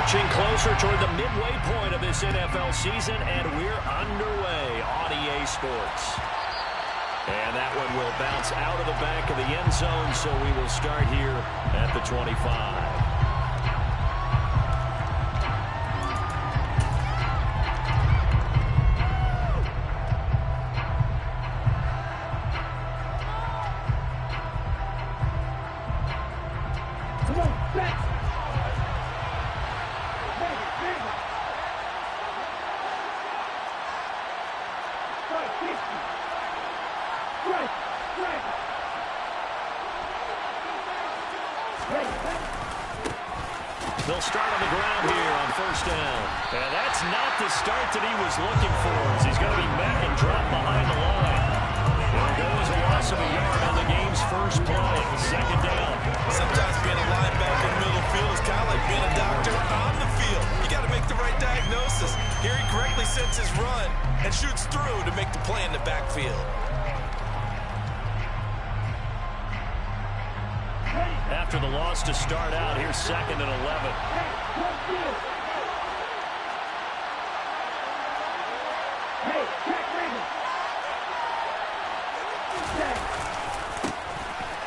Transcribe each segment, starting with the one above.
Inching closer toward the midway point of this NFL season, and we're underway on EA Sports. And that one will bounce out of the back of the end zone, so we will start here at the 25. They'll start on the ground here on first down. And that's not the start that he was looking for, as he's going to be met and dropped behind the line. There goes a loss of a yard on the game's first play. Second down. Sometimes being a linebacker in the middle of the field is kind of like being a doctor on the field. You got to make the right diagnosis. Here he correctly sets his run and shoots through to make the play in the backfield. After the loss to start out, here's 2nd and 11.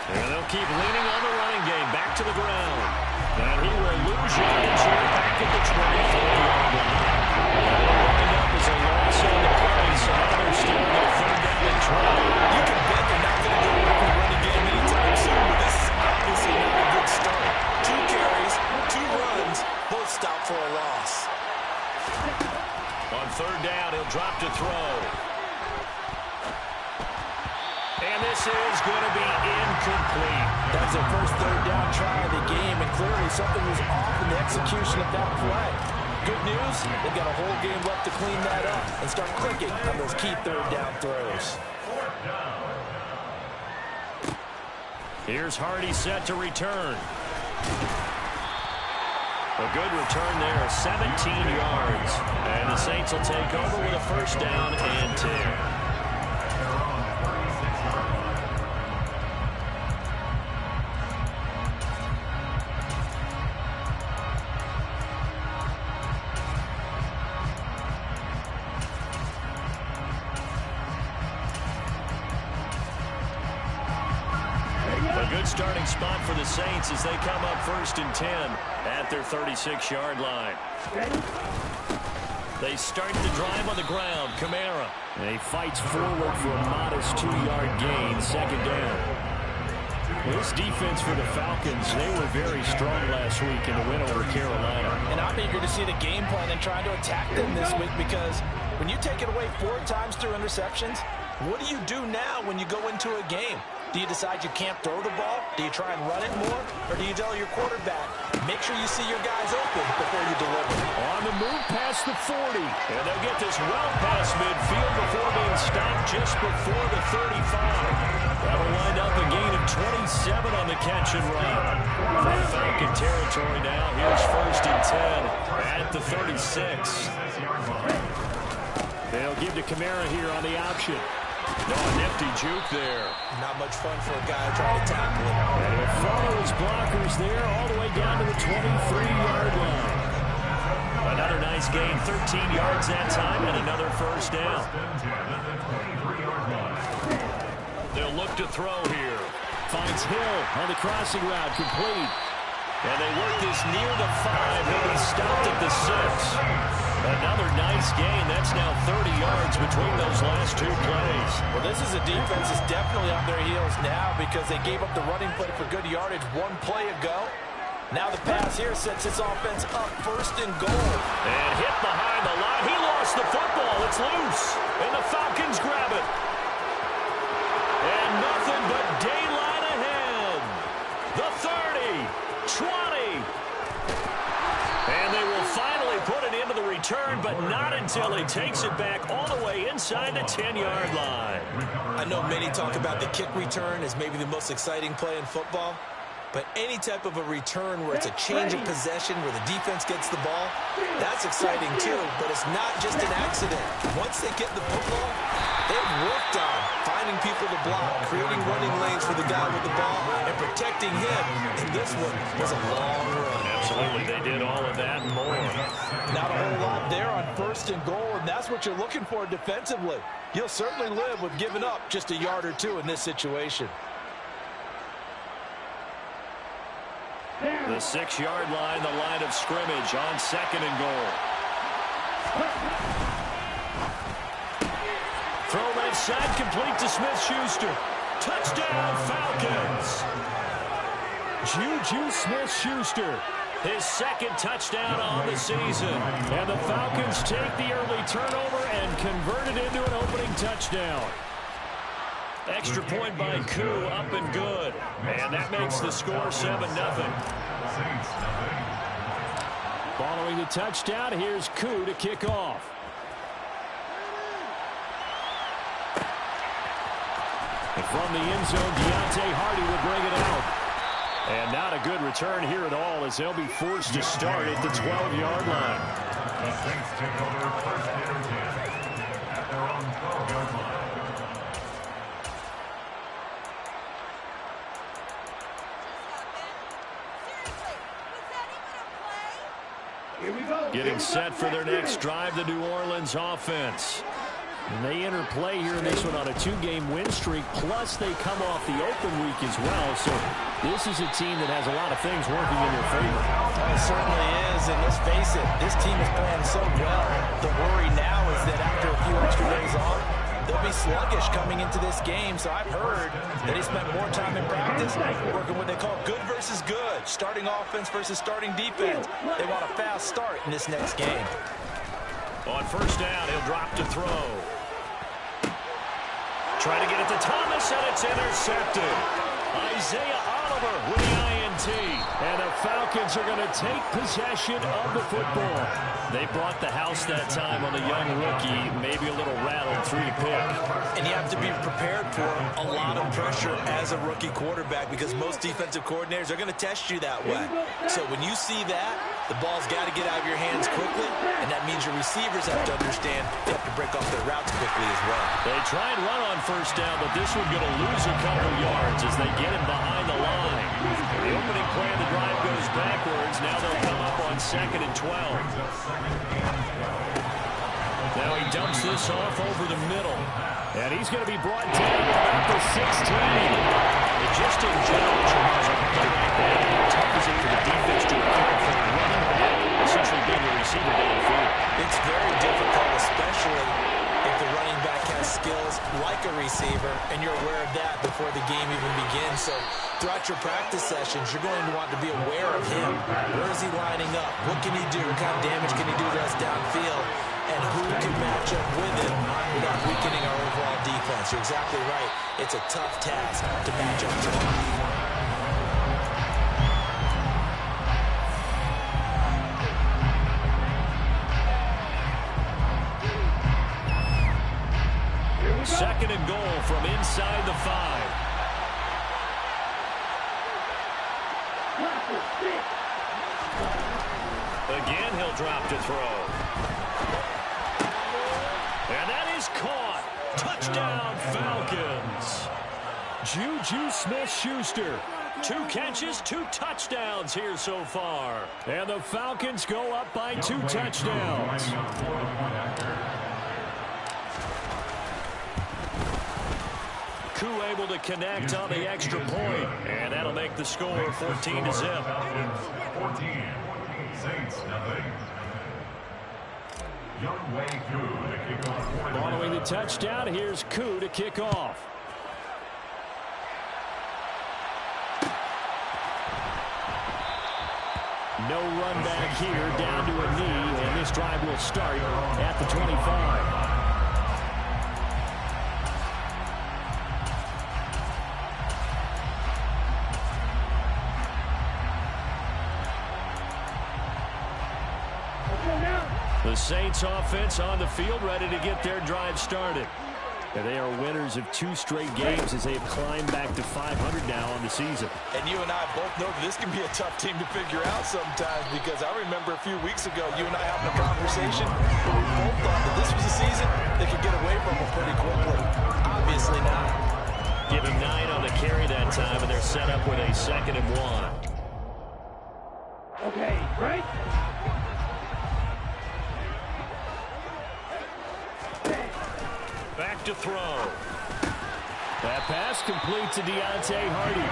And they'll keep leaning on the running game. Back to the ground. And he will lose yardage here back at the 24-yard line. That'll wind up as a loss on the play, so now they're still in their 3rd down and 12. You can bet they're not going to go back and running game anytime soon, but this is obviously not a good start. 2 carries, 2 runs, both stopped for a loss. On 3rd down, he'll drop to throw. And this is going to be incomplete. That's their first 3rd down try of the game, and clearly something was off in the execution of that play. Good news, they've got a whole game left to clean that up and start clicking on those key 3rd down throws. Here's Hardy set to return. A good return there, 17 yards. And the Saints will take over with a first down and 10. Starting spot for the Saints as they come up 1st and 10 at their 36-yard line. They start the drive on the ground. Kamara. And he fights forward for a modest 2-yard gain. 2nd down. This defense for the Falcons, they were very strong last week in the win over Carolina. And I'm eager to see the game plan and trying to attack them this week, because when you take it away 4 times through interceptions, what do you do now when you go into a game? Do you decide you can't throw the ball? Do you try and run it more? Or do you tell your quarterback, make sure you see your guys open before you deliver? On the move past the 40. And they'll get this well past midfield before being stopped just before the 35. That'll wind up a gain of 27 on the catch and run. From Falcon territory now, here's 1st and 10 at the 36. They'll give to Kamara here on the option. No, nifty juke there. Not much fun for a guy trying to tackle him. And he'll follow his blockers there all the way down to the 23-yard line. Another nice gain, 13 yards that time, and another first down. They'll look to throw here. Finds Hill on the crossing route, complete. And they work this near the 5. He'll be stopped at the 6. Another nice gain. That's now 30 yards between those last 2 plays. Well, this is a defense that's definitely on their heels now, because they gave up the running play for good yardage 1 play ago. Now the pass here sets his offense up 1st and goal. And hit behind the line. He lost the football. It's loose. And the Falcons grab it. And nothing but daylight ahead. The 30, 20. And they will finally put it into the return, but not until he takes it back all the way inside the 10-yard line. I know many talk about the kick return as maybe the most exciting play in football, but any type of a return where it's a change of possession, where the defense gets the ball, that's exciting too, but it's not just an accident. Once they get the football, they've worked on finding people to block, creating running lanes for the guy with the ball, and protecting protecting him, and this one was a long run. Absolutely, they did all of that and more. Not a whole lot there on 1st and goal, and that's what you're looking for defensively. You'll certainly live with giving up just a yard or two in this situation. The 6-yard line, the line of scrimmage on 2nd and goal. Throw left side, complete to Smith-Schuster. Touchdown, Falcons. Juju Smith-Schuster, his 2nd touchdown on the season. And the Falcons take the early turnover and convert it into an opening touchdown. Extra point by Koo, up and good. And that makes the score 7-0. Following the touchdown, here's Koo to kick off. And from the end zone, Deontay Hardy will bring it out. And not a good return here at all, as they'll be forced to start at the 12-yard line. The Saints take over 1st and 10 at their own 12-yard line. Getting set for their next drive, the New Orleans offense. And they enter play here in this one on a 2-game win streak, plus they come off the open week as well. So this is a team that has a lot of things working in their favor. It certainly is, and let's face it, this team is playing so well. The worry now is that after a few extra days off, they'll be sluggish coming into this game. So I've heard that he spent more time in practice working what they call good versus good, starting offense versus starting defense. They want a fast start in this next game. On 1st down, he'll drop to throw. Try to get it to Thomas, and it's intercepted. Isaiah Oliver with the INT. And the Falcons are going to take possession of the football. They brought the house that time on the young rookie, maybe a little rattled through the pick. And you have to be prepared for a lot of pressure as a rookie quarterback, because most defensive coordinators are going to test you that way. So when you see that, the ball's got to get out of your hands quickly, and that means your receivers have to understand they have to break off their routes quickly as well. They try and run on 1st down, but this one's going to lose a couple yards as they get him behind the line. The opening play of the drive goes backwards. Now they'll come up on 2nd and 12. Now he dumps this off over the middle. And he's going to be brought down about the 16. And just in general, Charles, a play like that, how tough is it for the defense to account for running back, essentially being the receiver downfield? It's very difficult, especially if the running back has skills like a receiver, and you're aware of that before the game even begins. So throughout your practice sessions, you're going to want to be aware of him. Where is he lining up? What can he do? What kind of damage can he do to us downfield? And who can match up with him without weakening our overall defense? You're exactly right. It's a tough task to match up to him. Second and goal from inside the 5. Again, he'll drop to throw. And that is caught. Touchdown, Falcons. Juju Smith-Schuster. 2 catches, 2 touchdowns here so far. And the Falcons go up by 2 touchdowns. Koo able to connect on the extra point, and that'll make the score 14-0. 14, Saints nothing. Following the touchdown, here's Koo to kick off. No run back here, down to a knee, and this drive will start at the 25. The Saints offense on the field, ready to get their drive started. And they are winners of 2 straight games as they have climbed back to 500 now on the season. And you and I both know that this can be a tough team to figure out sometimes, because I remember a few weeks ago you and I having a conversation where we both thought that this was a season they could get away from them pretty quickly. Obviously not. Give him 9 on the carry that time, and they're They'll set up with a 2nd and 1. Okay, right? Back to throw. That pass complete to Deontay Hardy.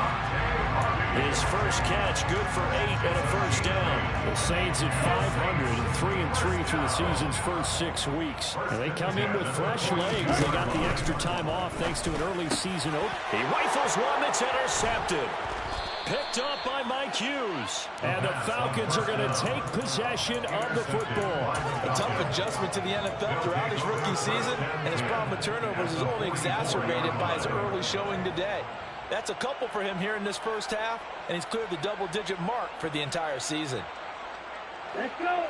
His first catch, good for 8 and a first down. The Saints at 500 and 3-3 through the season's first 6 weeks. And they come in with fresh legs. They got the extra time off thanks to an early season open. He rifles one that's intercepted. Picked up by Mike Hughes. And the Falcons are going to take possession of the football. A tough adjustment to the NFL throughout his rookie season, and his problem with turnovers is only exacerbated by his early showing today. That's a couple for him here in this first half, and he's cleared the double-digit mark for the entire season. Let's go.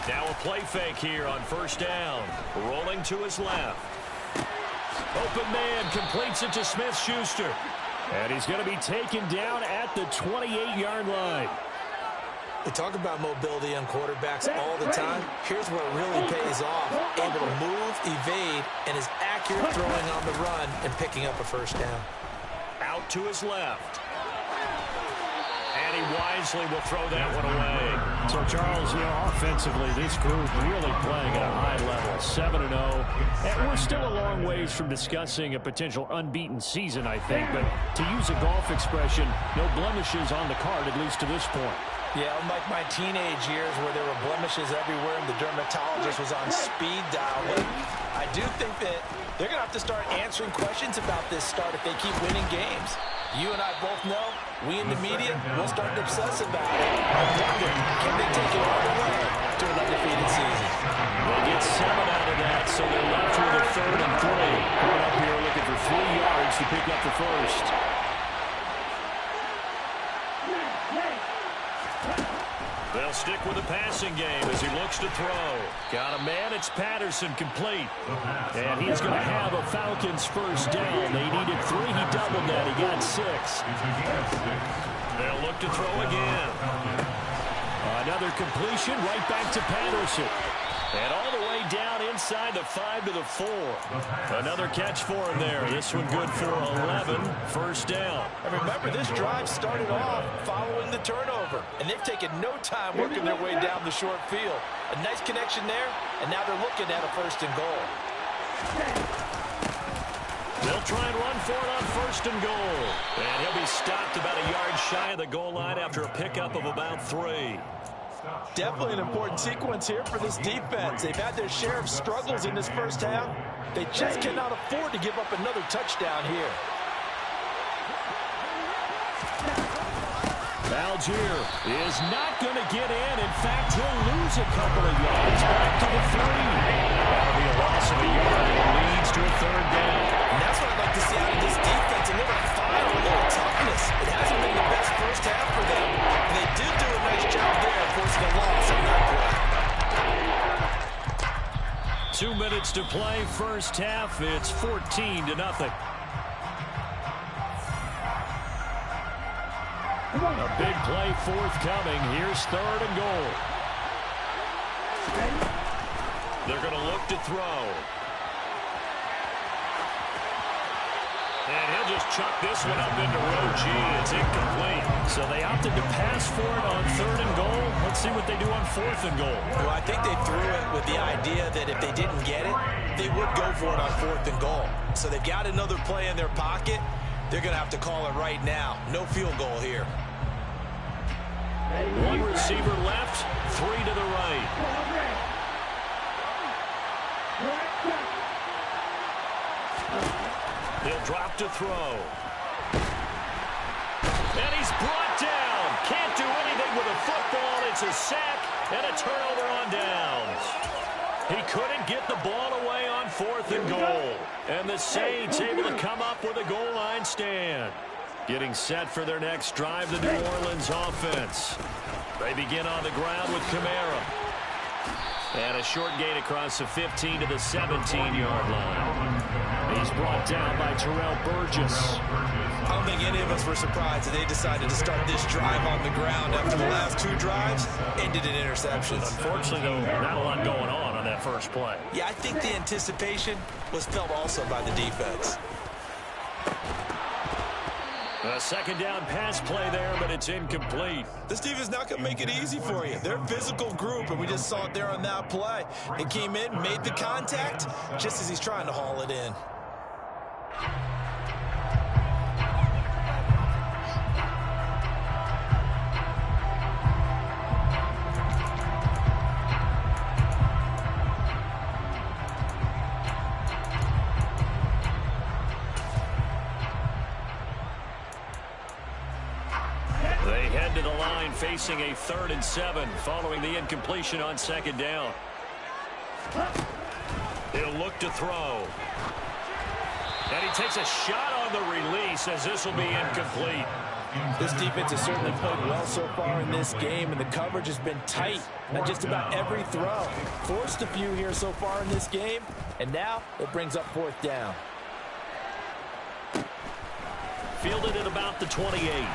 Now a play fake here on first down. Rolling to his left. Open man completes it to Smith-Schuster. And he's going to be taken down at the 28-yard line. We talk about mobility on quarterbacks all the time. Here's where it really pays off. Able to move, evade, and is accurate throwing on the run and picking up a first down. Out to his left. And he wisely will throw that one away. So, Charles, offensively, this group really playing at a high level, 7-0. And we're still a long ways from discussing a potential unbeaten season, I think. But to use a golf expression, no blemishes on the card, at least to this point. Yeah, unlike my teenage years where there were blemishes everywhere and the dermatologist was on speed dial. But I do think that they're going to have to start answering questions about this start if they keep winning games. You and I both know, we in the media, will start to obsess about it. I wonder, can they take it all the way to an undefeated season? They get 7 out of that, so they're left with a 3rd and 3. Coming up here looking for 3 yards to pick up the first. They'll stick with the passing game as he looks to throw. Got a man, it's Patterson, complete. And he's going to have a Falcons first down. They needed 3, he doubled that, he got 6. They'll look to throw again. Another completion, right back to Patterson. And all the way down inside the 5 to the 4. Another catch for him there. This one good for 11. First down. And remember, this drive started off following the turnover. And they've taken no time working their way down the short field. A nice connection there, and now they're looking at a 1st and goal. They'll try and run for it on 1st and goal. And he'll be stopped about a yard shy of the goal line after a pickup of about 3. Definitely an important sequence here for this defense. They've had their share of struggles in this first half. They just cannot afford to give up another touchdown here. Algier is not going to get in. In fact, he'll lose a couple of yards back to the 3. That'll be a loss of a yard and leads to a 3rd down. And that's what I'd like to see out of this defense, a little fire, a little toughness. It hasn't been the best first half for them. And they did do a nice job there, forcing a loss on that play. 2 minutes to play, first half. It's 14-0. A big play forthcoming. Here's 3rd and goal. They're going to look to throw. And he'll just chuck this one up into row G. It's incomplete. So they opted to pass for it on 3rd and goal. Let's see what they do on 4th and goal. Well, I think they threw it with the idea that if they didn't get it, they would go for it on 4th and goal. So they've got another play in their pocket. They're going to have to call it right now. No field goal here. 1 receiver left, 3 to the right. He'll drop to throw. And he's brought down. Can't do anything with a football. It's a sack and a turnover on downs. He couldn't get the ball away on 4th and goal. And the Saints able to come up with a goal line stand. Getting set for their next drive, the New Orleans offense. They begin on the ground with Kamara. And a short gain across the 15 to the 17-yard line. He's brought down by Terrell Burgess. I don't think any of us were surprised that they decided to start this drive on the ground after the last 2 drives ended in interceptions. Unfortunately, though, not a lot going on on that first play. Yeah, I think the anticipation was felt also by the defense. A second down pass play there, but it's incomplete. This defense is not going to make it easy for you. They're a physical group, and we just saw it there on that play. They came in, made the contact, just as he's trying to haul it in. They head to the line facing a 3rd and 7 following the incompletion on second down. He'll look to throw. And he takes a shot on the release as this will be incomplete. This defense has certainly played well so far in this game, and the coverage has been tight on just about every throw. Forced a few here so far in this game, and now it brings up 4th down. Fielded at about the 28.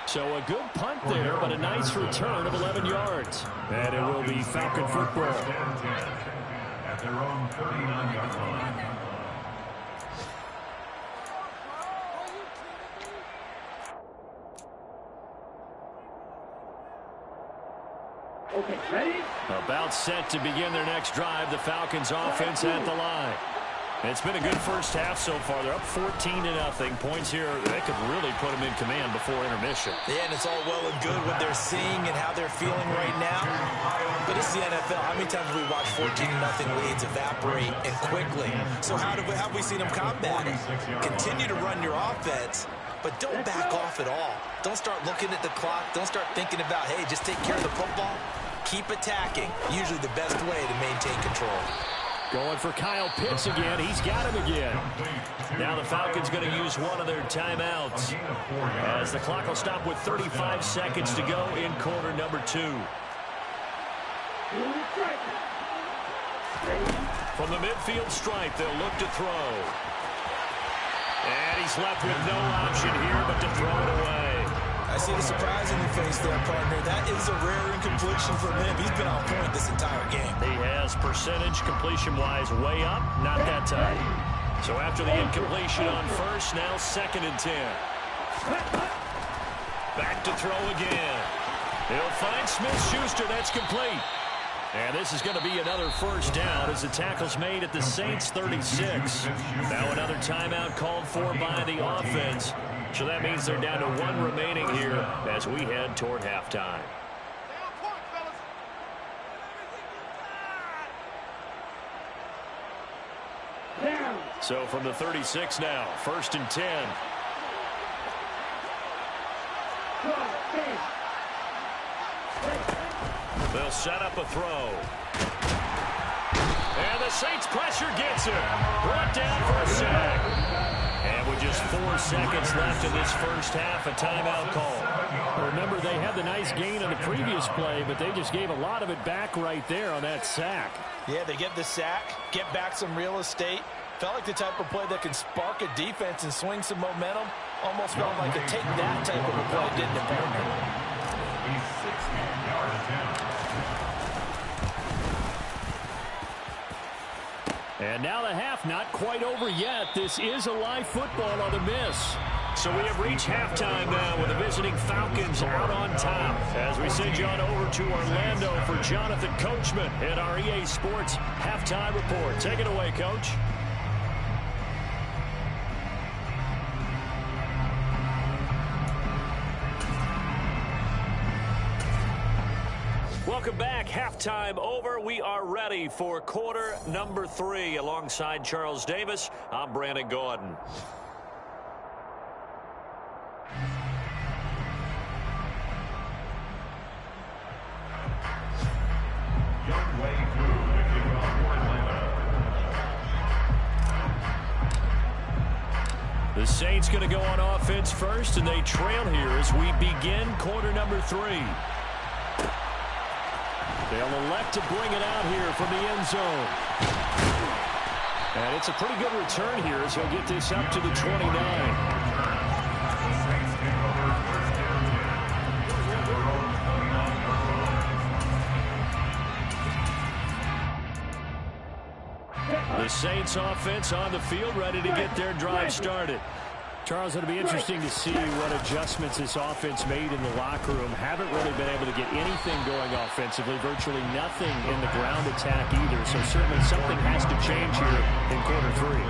So a good punt there, but a nice return of 11 yards. And it will be Falcon football. At their own 39-yard line. Okay, ready? About set to begin their next drive, the Falcons offense at the line. It's been a good first half so far. They're up 14-0. Points here, they could really put them in command before intermission. Yeah, and it's all well and good what they're seeing and how they're feeling right now. But it's the NFL. How many times have we watched 14-0 leads evaporate and quickly? So how have we seen them combat it? Continue to run your offense, but don't back off at all. Don't start looking at the clock. Don't start thinking about, hey, just take care of the football. Keep attacking. Usually the best way to maintain control. Going for Kyle Pitts again. He's got him again. Now the Falcons going to use one of their timeouts as the clock will stop with 35 seconds to go in quarter number 2. From the midfield stripe, they'll look to throw. And he's left with no option here but to throw it away. I see the surprise in your face there, partner. That is a rare incompletion from him. He's been on point this entire game. He has percentage completion-wise way up, not that time. So after the incompletion on first, now 2nd and 10. Back to throw again. He'll find Smith-Schuster. That's complete. And this is going to be another first down as the tackle's made at the Saints' 36. Now another timeout called for by the offense. So that means they're down to 1 remaining here as we head toward halftime. So from the 36 now, 1st and 10. They'll set up a throw. And the Saints pressure gets him. Brought down for a sack. And with just 4 seconds left in this first half, a timeout call. Remember, they had the nice gain on the previous play, but they just gave a lot of it back right there on that sack. Yeah, they get the sack, get back some real estate. Felt like the type of play that can spark a defense and swing some momentum. Almost felt like a take that type of a play, didn't it, partner? He's 16-yard attempt. And now the half not quite over yet. This is a live football on the miss. So we have reached halftime now with the visiting Falcons out on top. As we send you on over to Orlando for Jonathan Coachman at our EA Sports Halftime Report. Take it away, Coach. Welcome back. Halftime over. We are ready for quarter number 3. Alongside Charles Davis, I'm Brandon Gordon. The Saints going to go on offense first, and they trail here as we begin quarter number 3. They'll elect to bring it out here from the end zone. And it's a pretty good return here as he'll get this up to the 29. The Saints offense on the field, ready to get their drive started. Charles, it'll be interesting to see what adjustments this offense made in the locker room. Haven't really been able to get anything going offensively, virtually nothing in the ground attack either. So certainly something has to change here in quarter 3.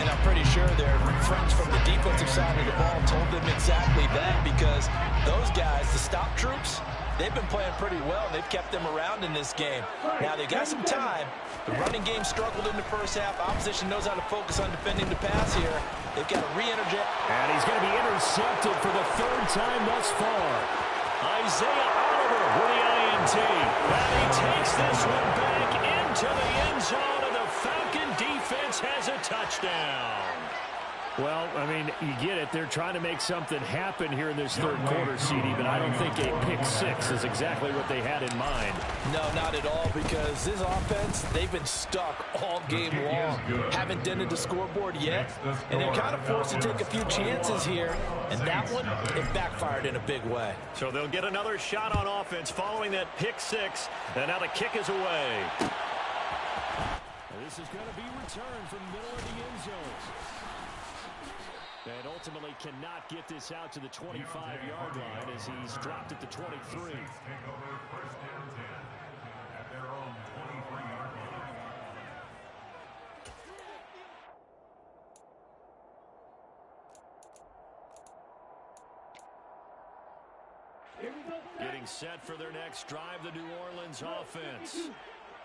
And I'm pretty sure their friends from the defensive side of the ball told them exactly that, because those guys, the stop troops, they've been playing pretty well, and they've kept them around in this game. Now, they got some time. The running game struggled in the first half. Opposition knows how to focus on defending the pass here. They've got to re-energize. And he's going to be intercepted for the 3rd time thus far. Isaiah Oliver with the INT. And he takes this one back into the end zone, and the Falcon defense has a touchdown. Well, I mean, you get it. They're trying to make something happen here in this 3rd quarter, CD, but I don't think a pick 6 is exactly what they had in mind. No, not at all, because this offense, they've been stuck all game long. Haven't dented the scoreboard yet, and they're kind of forced to take a few chances here, and that one, it backfired in a big way. So they'll get another shot on offense following that pick 6, and now the kick is away. This is going to be returned from middle of the end zone. And ultimately cannot get this out to the 25-yard line as he's dropped at the 23. Take over 1st and 10 at their own 23-yard line. Getting set for their next drive, the New Orleans offense.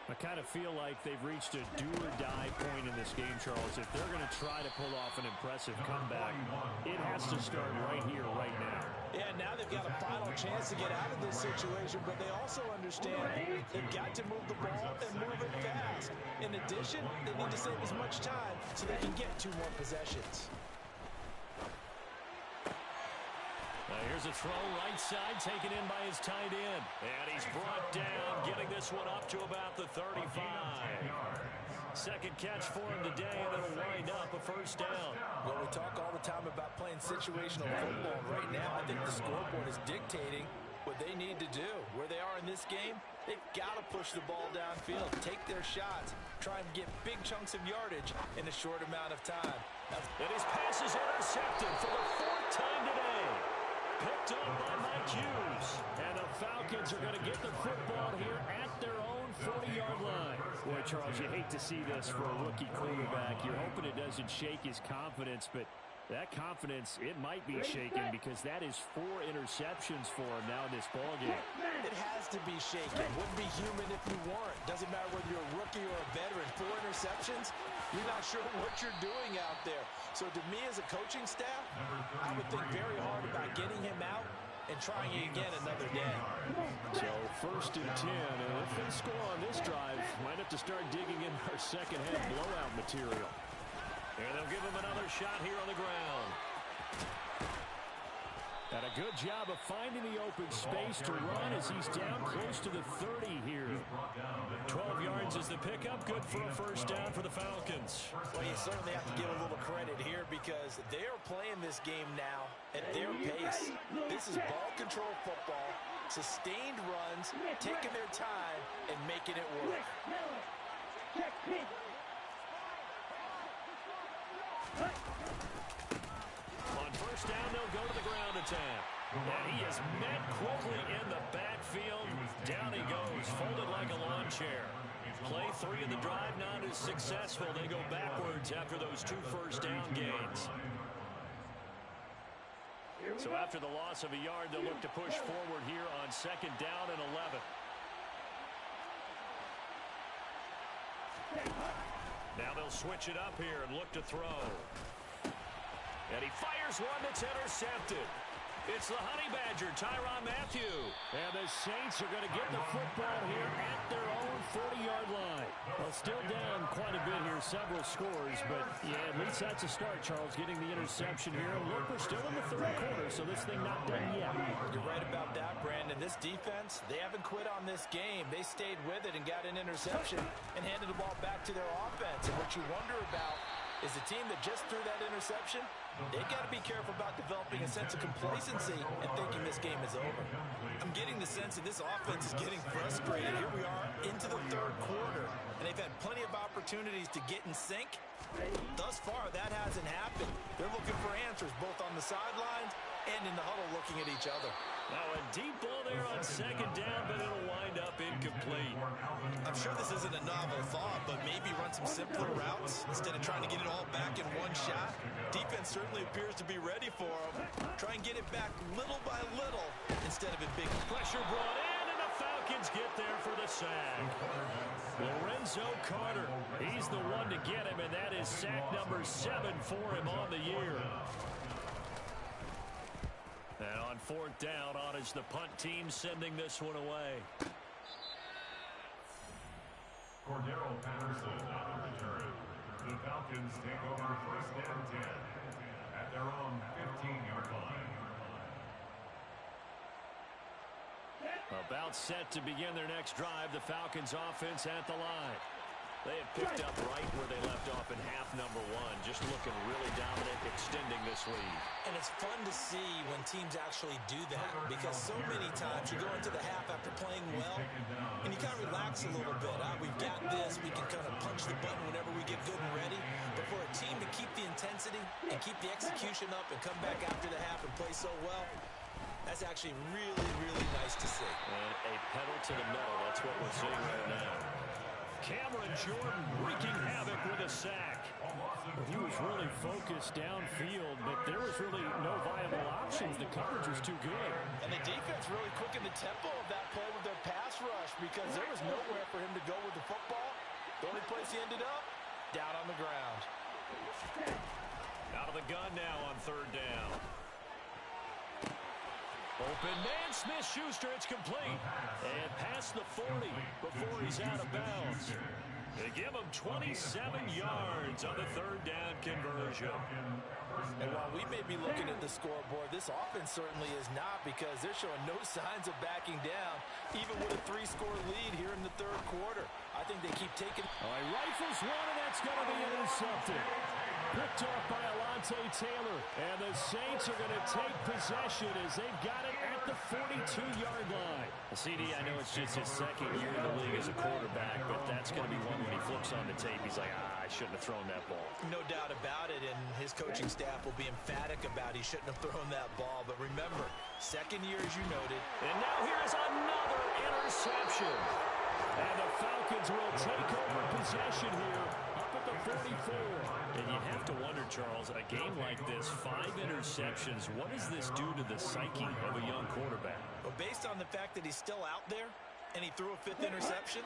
I kind of feel like they've reached a do-or-die point in this game, Charles. If they're going to try to pull off an impressive comeback, it has to start right here, right now. Yeah, now they've got a final chance to get out of this situation, but they also understand they've got to move the ball and move it fast. In addition, they need to save as much time so they can get 2 more possessions. Here's a throw right side, taken in by his tight end. And he's brought down, getting this one up to about the 35. Second catch for him today, and it'll wind up a 1st down. Well, we talk all the time about playing situational football. Right now, I think the scoreboard is dictating what they need to do. Where they are in this game, they've got to push the ball downfield, take their shots, try and get big chunks of yardage in a short amount of time. And his pass is intercepted for the 4th time today. Picked up by Mike Hughes. And the Falcons are going to get the football here at their own 40-yard line. Boy, Charles, you hate to see this for a rookie quarterback. You're hoping it doesn't shake his confidence, but that confidence, it might be shaken because that is 4 interceptions for him now in this ballgame. It has to be shaken. Wouldn't be human if you weren't. Doesn't matter whether you're a rookie or a veteran. 4 interceptions, you're not sure what you're doing out there. So to me as a coaching staff, I would think very hard about getting him out and trying again another day. So 1st and 10, and if they score on this drive, might have to start digging in our second-half blowout material. And they'll give him another shot here on the ground. And a good job of finding the open space to run as he's down close to the 30 here. 12 yards is the pickup. Good for a 1st down for the Falcons. Well, you certainly have to give a little credit here because they are playing this game now at their pace. This is ball control football, sustained runs, taking their time, and making it work. On 1st down, they'll go to the ground attack. And he is met quickly in the backfield. Down he goes, folded like a lawn chair. Play 3 of the drive, not as successful. They go backwards after those 2 1st down gains. So after the loss of a yard, they'll look to push forward here on 2nd down and 11. Now they'll switch it up here and look to throw. And he fires one that's intercepted. It's the Honey Badger, Tyrann Mathieu. And the Saints are going to get the football here at their own 40-yard line. Well, still down quite a bit here, several scores, but yeah, at least that's a start, Charles, getting the interception here. And look, we're still in the 3rd quarter, so this thing not done yet. You're right about that, Brandon. This defense, they haven't quit on this game. They stayed with it and got an interception and handed the ball back to their offense. And what you wonder about is the team that just threw that interception, they've got to be careful about developing a sense of complacency and thinking this game is over. I'm getting the sense that this offense is getting frustrated. Here we are into the 3rd quarter, and they've had plenty of opportunities opportunities to get in sync. Thus far, that hasn't happened. They're looking for answers both on the sidelines and in the huddle looking at each other. Now a deep ball there on second down, but it'll wind up incomplete. I'm sure this isn't a novel thought, but maybe run some simpler routes instead of trying to get it all back in one shot. Defense certainly appears to be ready for them. Try and get it back little by little instead of in big. Pressure brought in, and the Falcons get there for the sack. Lorenzo Carter, he's the one to get him, and that is sack number 7 for him on the year. And on fourth down, on is the punt team sending this one away. Cordero Patterson on the return. The Falcons take over first and 10 at their own 15-yard line. About set to begin their next drive, the Falcons offense at the line. They have picked up right where they left off in half number 1, just looking really dominant, extending this lead. And it's fun to see when teams actually do that, because so many times you go into the half after playing well, and you kind of relax a little bit. We've got this. We can kind of punch the button whenever we get good and ready. But for a team to keep the intensity and keep the execution up and come back after the half and play so well, that's actually really, really nice to see. And a pedal to the metal. That's what we're seeing right now. Cameron Jordan wreaking havoc with a sack. He was really focused downfield, but there was really no viable options. The coverage was too good. And the defense really quickened the tempo of that play with their pass rush because there was nowhere for him to go with the football. The only place he ended up, down on the ground. Out of the gun now on third down. Open man, Smith-Schuster, it's complete. And past the 40 before he's out of bounds. They give him 27 yards on the third down conversion. And while we may be looking at the scoreboard, this offense certainly is not, because they're showing no signs of backing down, even with a 3-score lead here in the third quarter. I think they keep taking. All right, rifles one, and that's going to be intercepted. Picked off by Alontae Taylor. And the Saints are going to take possession as they've got it at the 42-yard line. CD, I know it's just his second year in the league as a quarterback, but that's going to be one when he flips on the tape. He's like, I shouldn't have thrown that ball. No doubt about it, and his coaching staff will be emphatic about he shouldn't have thrown that ball. But remember, second year, as you noted. And now here's another interception. And the Falcons will take over possession here up at the 44. And you have to wonder, Charles, a game like this, 5 interceptions, what does this do to the psyche of a young quarterback? Well, based on the fact that he's still out there and he threw a 5th interception,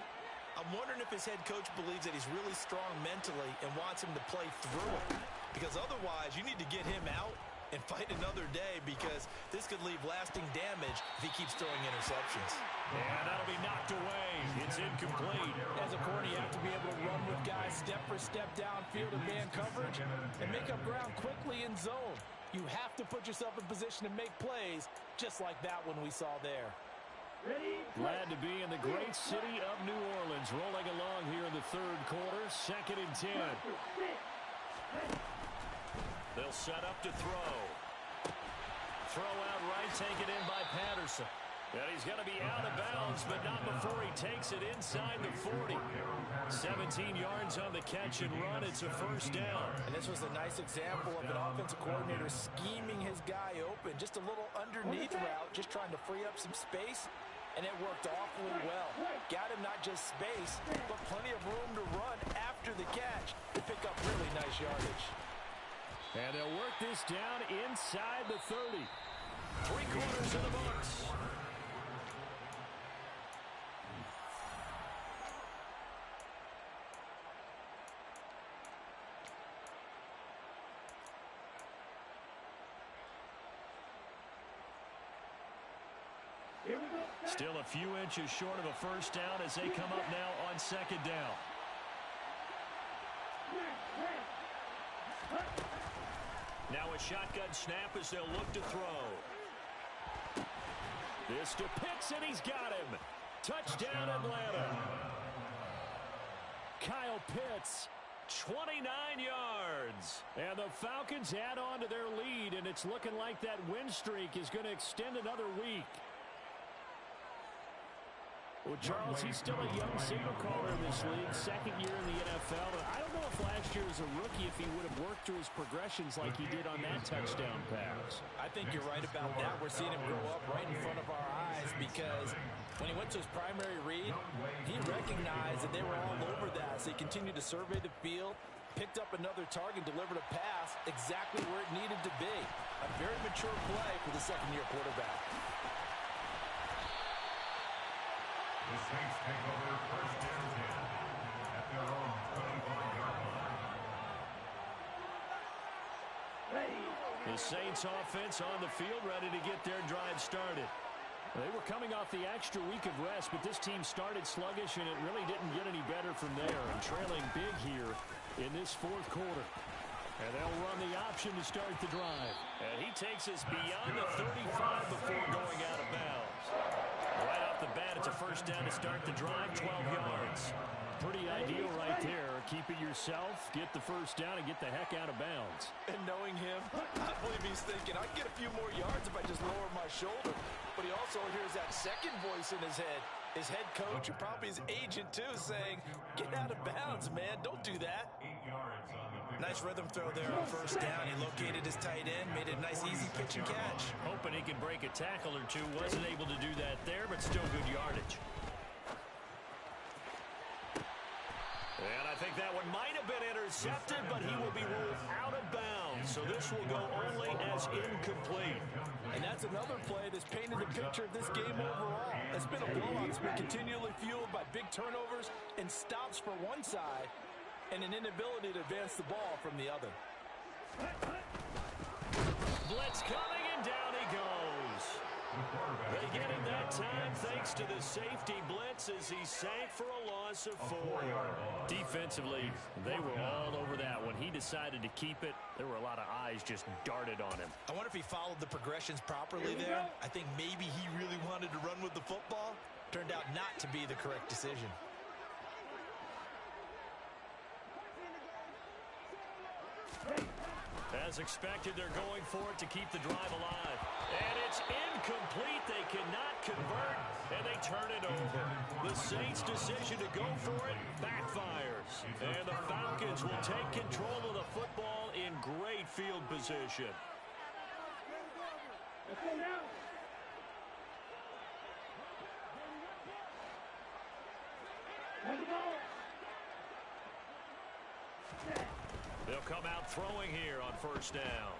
I'm wondering if his head coach believes that he's really strong mentally and wants him to play through it. Because otherwise, you need to get him out and fight another day, because this could leave lasting damage if he keeps throwing interceptions. And that'll be knocked away. It's incomplete. As a corner, you have to be able to run with guys step for step downfield in man coverage and make up ground quickly in zone. You have to put yourself in position to make plays, just like that one we saw there. Glad to be in the great city of New Orleans, rolling along here in the third quarter, 2nd and 10. They'll set up to throw. Throw out right, taken in by Patterson. And he's going to be out of bounds, but not before he takes it inside the 40. 17 yards on the catch and run. It's a first down. And this was a nice example of an offensive coordinator scheming his guy open. Just a little underneath route, just trying to free up some space. And it worked awfully well. Got him not just space, but plenty of room to run after the catch to pick up really nice yardage. And they'll work this down inside the 30. 3/4 of the books. Still a few inches short of a first down as they come up now on second down. Now a shotgun snap as they'll look to throw. This to Pitts, and he's got him. Touchdown, Atlanta. Kyle Pitts, 29 yards. and the Falcons add on to their lead, and it's looking like that win streak is going to extend another week. Well, Charles, he's still a young signal caller in this league, second year in the NFL. And I don't know if last year as a rookie if he would have worked through his progressions like he did on that touchdown pass. I think you're right about that. We're seeing him grow up right in front of our eyes because when he went to his primary read, he recognized that they were all over that. So he continued to survey the field, picked up another target, delivered a pass exactly where it needed to be. A very mature play for the second-year quarterback. The Saints take over first and 10 at their own 25-yard line. The Saints offense on the field, ready to get their drive started. They were coming off the extra week of rest, but this team started sluggish, and it really didn't get any better from there. And trailing big here in this fourth quarter. And they'll run the option to start the drive. And he takes us beyond the 35 before going out of bounds. Right off the bat, it's a first down to start the drive, 12 yards. Pretty ideal right there. Keep it yourself, get the first down, and get the heck out of bounds. And knowing him, I believe he's thinking, I can get a few more yards if I just lower my shoulder. But he also hears that second voice in his head. His head coach, and probably his agent too, saying, get out of bounds, man. Don't do that. 8 yards on the big Nice rhythm throw there on first down. He located his tight end, made a nice easy pitch and catch. Hoping he can break a tackle or two. Wasn't able to do that there, but still good yardage. And I think that one might have been intercepted, but he will be ruled out of bounds. So this will go only as incomplete. And that's another play that's painted the picture of this game overall. It's been a blowout. It's been continually fueled by big turnovers and stops for one side and an inability to advance the ball from the other. Blitz coming, and down he goes. They get him that time thanks to the safety blitz as he sank for a loss of 4. Defensively, they were all over that. When he decided to keep it, there were a lot of eyes just darted on him. I wonder if he followed the progressions properly there. I think maybe he really wanted to run with the football. Turned out not to be the correct decision. As expected, they're going for it to keep the drive alive. And it's incomplete. They cannot convert, and they turn it over. The Saints' decision to go for it backfires. And the Falcons will take control of the football in great field position. Let's go now. Run the ball. They'll come out throwing here on first down.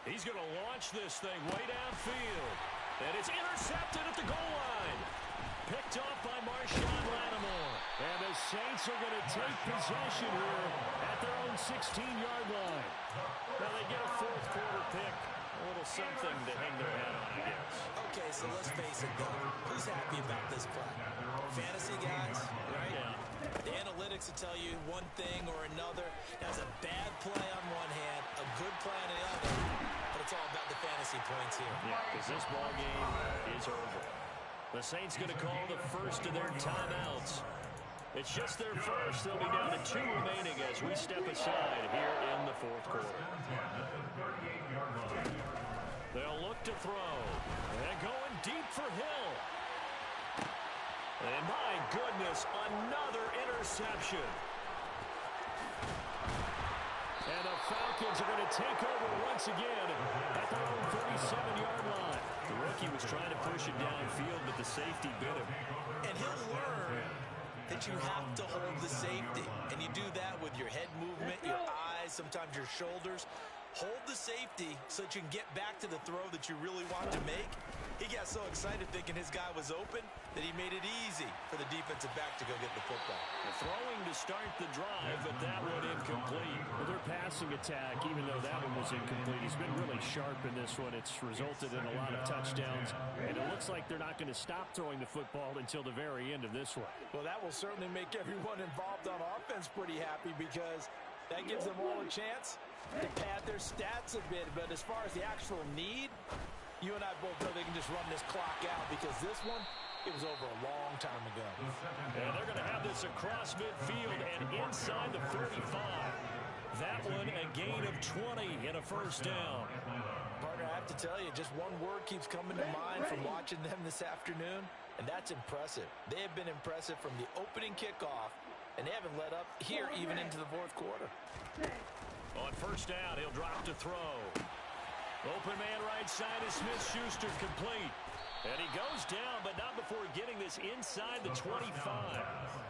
He's going to launch this thing way downfield. And it's intercepted at the goal line. Picked off by Marshawn Lattimore. And the Saints are going to take possession here at their own 16-yard line. Now they get a fourth quarter pick. A little something to hang their hat on, I guess. Okay, so let's face it, though. Who's happy about this play? Fantasy guys, right? Yeah. The analytics will tell you one thing or another. That's a bad play on one hand, a good play on the other. But it's all about the fantasy points here. Yeah, because this ball game is over. The Saints going to call the first of their timeouts. It's just their first. They'll be down to 2 remaining as we step aside here in the fourth quarter. They'll look to throw. And going deep for Hill. And my goodness, another interception. And the Falcons are going to take over once again at their own 37-yard line. The rookie was trying to push it downfield, but the safety bit him. And he'll learn that you have to hold the safety. And you do that with your head movement, your eyes, sometimes your shoulders. Hold the safety so that you can get back to the throw that you really want to make. He got so excited thinking his guy was open that he made it easy for the defensive back to go get the football. Throwing to start the drive, but that one incomplete. Well, their passing attack, even though that one was incomplete, has been really sharp in this one. It's resulted in a lot of touchdowns, and it looks like they're not going to stop throwing the football until the very end of this one. Well, that will certainly make everyone involved on offense pretty happy because that gives them all a chance to pad their stats a bit. But as far as the actual need, you and I both know they can just run this clock out because this one, it was over a long time ago. And they're going to have this across midfield and inside the 35. That one a gain of 20 and a first down. Partner, I have to tell you, just one word keeps coming to mind from watching them this afternoon. and that's impressive. They have been impressive from the opening kickoff, and they haven't let up here even into the fourth quarter. On first down, he'll drop to throw. Open man right side is Smith-Schuster, complete. And he goes down, but not before getting this inside the 25.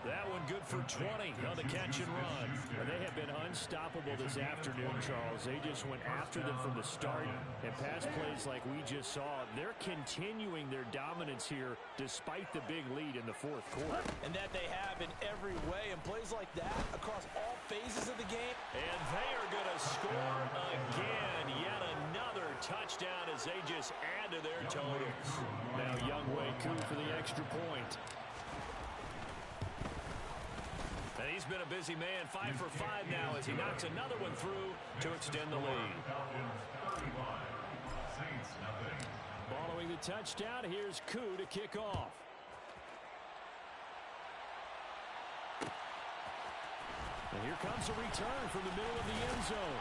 That one good for 20 on the catch and run. And they have been unstoppable this afternoon, Charles. They just went after them from the start. And pass plays like we just saw, they're continuing their dominance here despite the big lead in the fourth quarter. And that they have in every way. And plays like that across all phases of the game. And they are going to score again. Yet another touchdown as they just add to their totals. Now Young Y2 for the extra point. And he's been a busy man, 5 for 5 now as he knocks another one through to extend the lead. Following the touchdown, here's Y2 to kick off. And here comes a return from the middle of the end zone.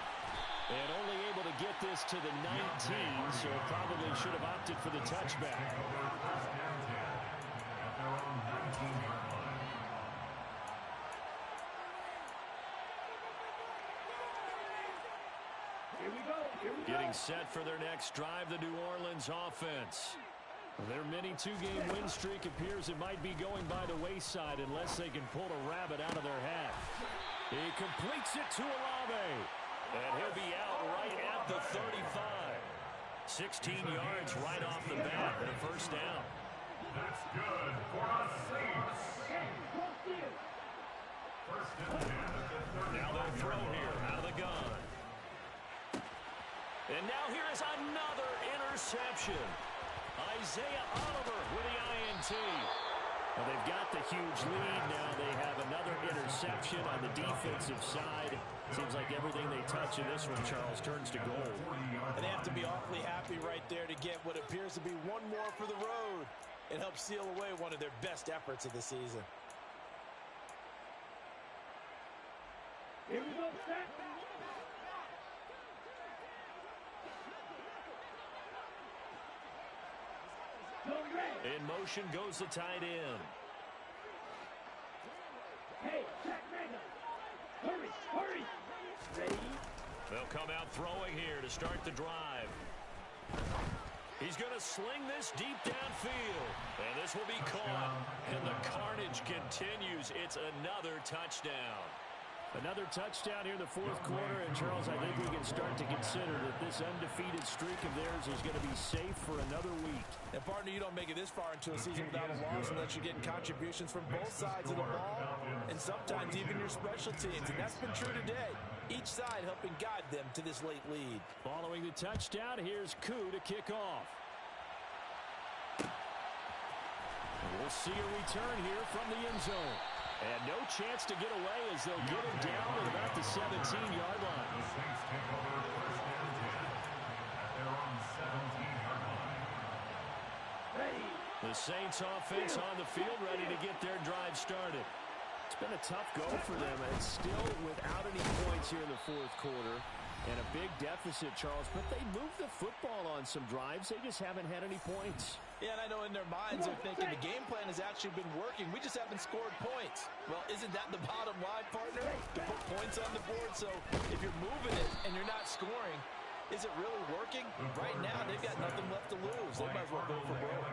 And only able to get this to the 19, so probably should have opted for the touchback. Here we go. Getting set for their next drive, the New Orleans offense. Their mini two-game win streak appears it might be going by the wayside unless they can pull a rabbit out of their hat. He completes it to Olave. And he'll be out right at the 35. 16 yards right off the bat and a first down. That's good for a Saints. First and 10 at the 30. Now they'll throw here out of the gun. And now here is another interception. Isaiah Oliver with the INT. Well, they've got the huge lead. Now they have another interception on the defensive side. Seems like everything they touch in this one, Charles, turns to gold. And they have to be awfully happy right there to get what appears to be one more for the road. It helps seal away one of their best efforts of the season. Here we go, set. In motion goes the tight end. Hey, Jack Mega. Hurry. Ready? They'll come out throwing here to start the drive. He's going to sling this deep downfield. And this will be caught. And the carnage continues. It's another touchdown. Another touchdown here in the fourth quarter. And, Charles, I think we can start to consider that this undefeated streak of theirs is going to be safe for another week. And, partner, you don't make it this far into a season without a loss unless you're getting contributions from both sides of the ball and sometimes even your special teams. And that's been true today. Each side helping guide them to this late lead. Following the touchdown, here's Y2 to kick off. And we'll see a return here from the end zone. And no chance to get away as they'll get him down at about the 17-yard line. The Saints take over first and 10 at their own 17-yard line. Ready. The Saints offense on the field ready to get their drive started. It's been a tough go for them, and it's still without any points here in the fourth quarter. And a big deficit, Charles, but they moved the football on some drives. They just haven't had any points. Yeah, and I know in their minds they're thinking the game plan has actually been working. We just haven't scored points. Well, isn't that the bottom line, partner? To put points on the board. So if you're moving it and you're not scoring, is it really working? Right now, they've got nothing left to lose. They might as well go for broke.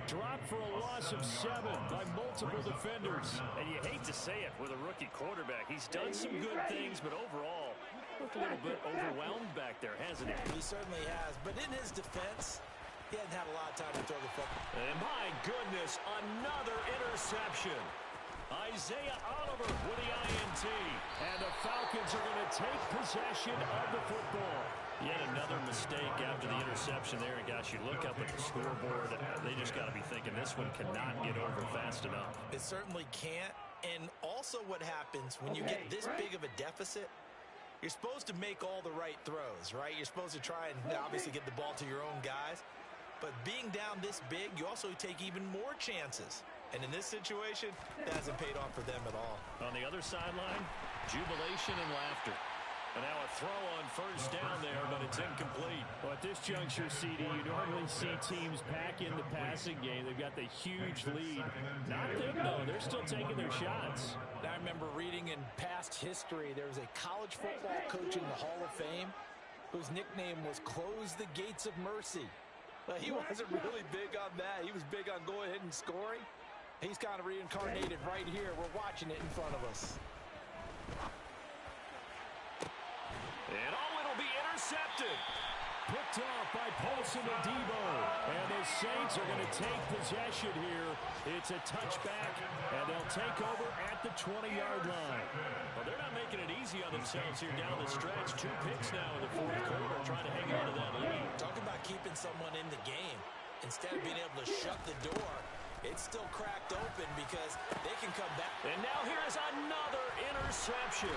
Dropped for a loss of 7 by multiple defenders. And you hate to say it with a rookie quarterback. He's done some good things, but overall, looked a little bit overwhelmed back there, hasn't he? He certainly has. But in his defense, he hasn't had a lot of time to throw the football. And my goodness, another interception. Isaiah Oliver with the INT. And the Falcons are going to take possession of the football. Yet another mistake after the interception there. And gosh, you look up at the scoreboard, they just got to be thinking this one cannot get over fast enough. It certainly can't. And also what happens when you get this big of a deficit, you're supposed to make all the right throws, right? You're supposed to try and obviously get the ball to your own guys. But being down this big, you also take even more chances. And in this situation, that hasn't paid off for them at all. On the other sideline, jubilation and laughter. And now a throw on first down there, but it's incomplete. Well, at this juncture, CD, you normally see teams pack in the passing game. They've got the huge lead. Not them, though. They're still taking their shots. I remember reading in past history, there was a college football coach in the Hall of Fame whose nickname was Close the Gates of Mercy. But he wasn't really big on that. He was big on going ahead and scoring. He's kind of reincarnated right here. We're watching it in front of us. And it'll be intercepted. Picked off by Paulson and Debo. And the Saints are going to take possession here. It's a touchback, and they'll take over at the 20-yard line. Well, they're not making it easy on themselves here down the stretch. 2 picks now in the fourth quarter, trying to hang on to that lead. Talk about keeping someone in the game. Instead of being able to shut the door, it's still cracked open because they can come back. And now here is another interception.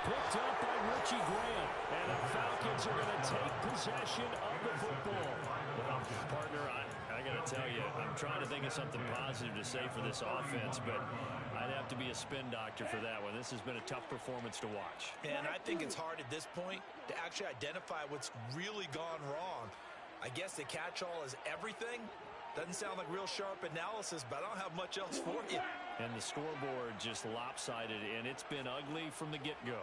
Picked up by Richie Grant. And the Falcons are going to take possession of the football. Well, partner, I got to tell you, I'm trying to think of something positive to say for this offense, but I'd have to be a spin doctor for that one. This has been a tough performance to watch. And I think it's hard at this point to actually identify what's really gone wrong. I guess the catch-all is everything. Doesn't sound like real sharp analysis, but I don't have much else for you. And the scoreboard just lopsided, and it's been ugly from the get-go.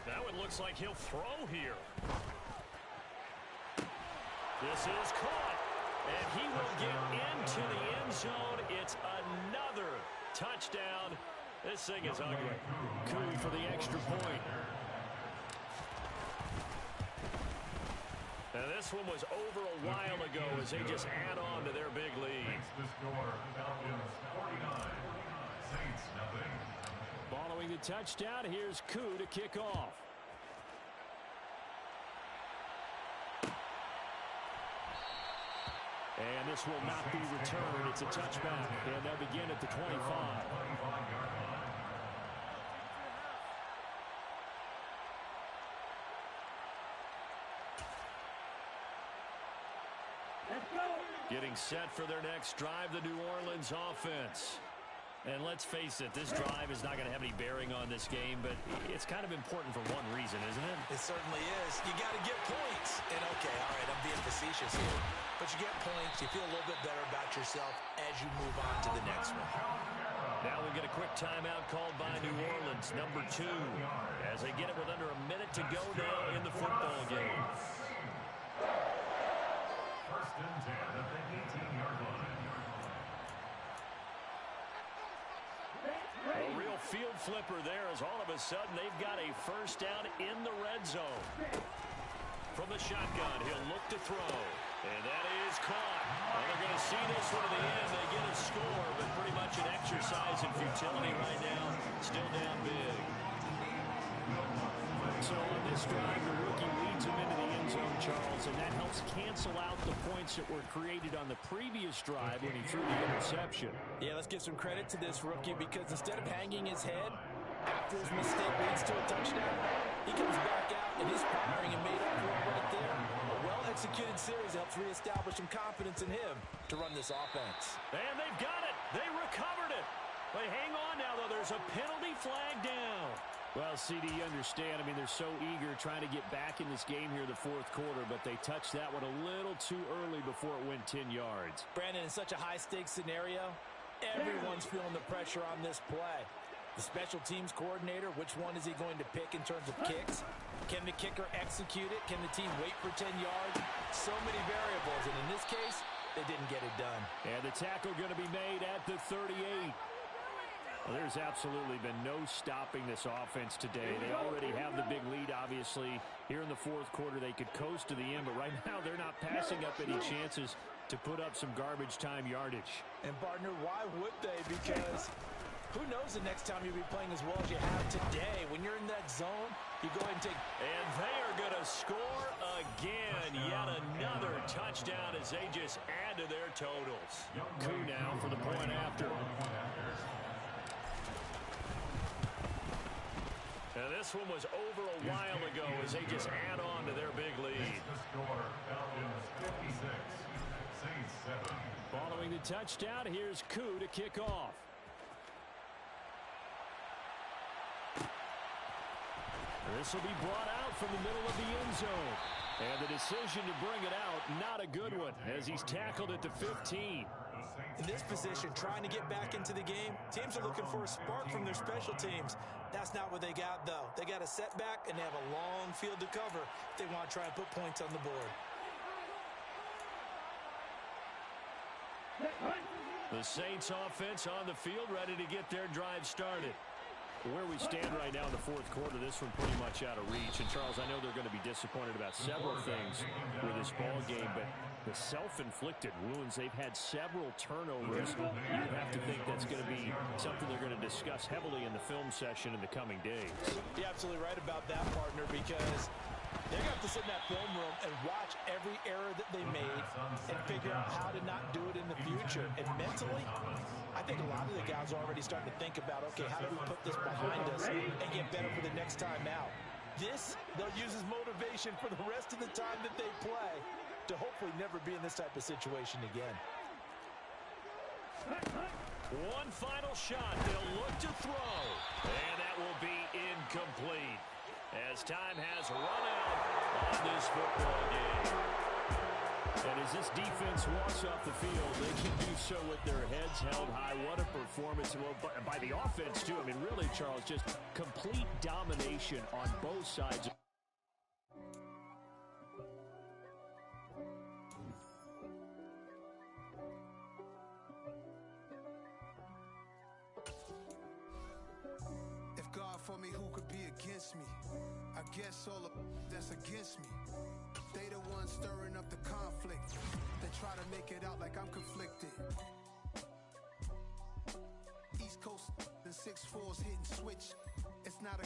That one looks like he'll throw here. This is caught, and he will get into the end zone. It's another touchdown. This thing is ugly. Coup for the extra point. Now, this one was over a while ago as they just add on to their big lead. Following the touchdown, here's Coup to kick off. And this will not be returned. It's a touchback, and they'll begin at the 25. Getting set for their next drive, the New Orleans offense. And let's face it, this drive is not going to have any bearing on this game, but it's kind of important for one reason, isn't it? It certainly is. You got to get points. And, okay, all right, I'm being facetious here. But you get points, you feel a little bit better about yourself as you move on to the next one. Now we get a quick timeout called by New Orleans, number 2, as they get it with under a minute to go now in the football game. First and 10 at the 18-yard line. A real field flipper there as all of a sudden they've got a first down in the red zone. From the shotgun, he'll look to throw. And that is caught. And they're going to see this one to the end. They get a score, but pretty much an exercise in futility right now. Still down big. So on this drive, the rookie leads him into the end zone, Charles, and that helps cancel out the points that were created on the previous drive when he threw the interception. Yeah, let's give some credit to this rookie because instead of hanging his head after his mistake leads to a touchdown, he comes back out and he's firing and made up for it right there. A well-executed series helps reestablish some confidence in him to run this offense. And they've got it. They recovered it. But hang on now, though. There's a penalty flag down. Well, CD, you understand. I mean, they're so eager trying to get back in this game here in the fourth quarter, but they touched that one a little too early before it went 10 yards. Brandon, in such a high-stakes scenario, everyone's feeling the pressure on this play. The special teams coordinator, which one is he going to pick in terms of kicks? Can the kicker execute it? Can the team wait for 10 yards? So many variables, and in this case, they didn't get it done. And the tackle going to be made at the 38. Well, there's absolutely been no stopping this offense today. They already have the big lead, obviously. Here in the fourth quarter, they could coast to the end, but right now they're not passing up any chances to put up some garbage time yardage. And, partner, why would they? Because who knows the next time you'll be playing as well as you have today. When you're in that zone, you go ahead and take. And they are going to score again. Yet another touchdown as they just add to their totals. Coup now for the point after. Now this one was over a while ago as they just add on to their big lead. The score, Falcons 56, Saints 7. Following the touchdown, here's Coup to kick off. This will be brought out from the middle of the end zone. And the decision to bring it out, not a good one, as he's tackled at the 15. In this position, trying to get back into the game, teams are looking for a spark from their special teams. That's not what they got, though. They got a setback, and they have a long field to cover if they want to try and put points on the board. The Saints offense on the field, ready to get their drive started. Where we stand right now in the fourth quarter, this one pretty much out of reach. And, Charles, I know they're going to be disappointed about several things with this ball game, but the self-inflicted wounds, they've had several turnovers. You have to think that's going to be something they're going to discuss heavily in the film session in the coming days. You're absolutely right about that, partner, because they're going to have to sit in that film room and watch every error that they made and figure out how to not do it in the future. And mentally, I think a lot of the guys are already starting to think about, okay, how do we put this behind us and get better for the next time out? This, they'll use as motivation for the rest of the time that they play to hopefully never be in this type of situation again. One final shot. They'll look to throw. And that will be incomplete, as time has run out on this football game. And as this defense walks off the field, they can do so with their heads held high. What a performance by the offense, too. I mean, really, Charles, just complete domination on both sides. If God for me, who could be against me? I guess all of that's against me. They the ones stirring up the conflict. They try to make it out like I'm conflicted. East Coast, the 6'4's hitting switch. It's not a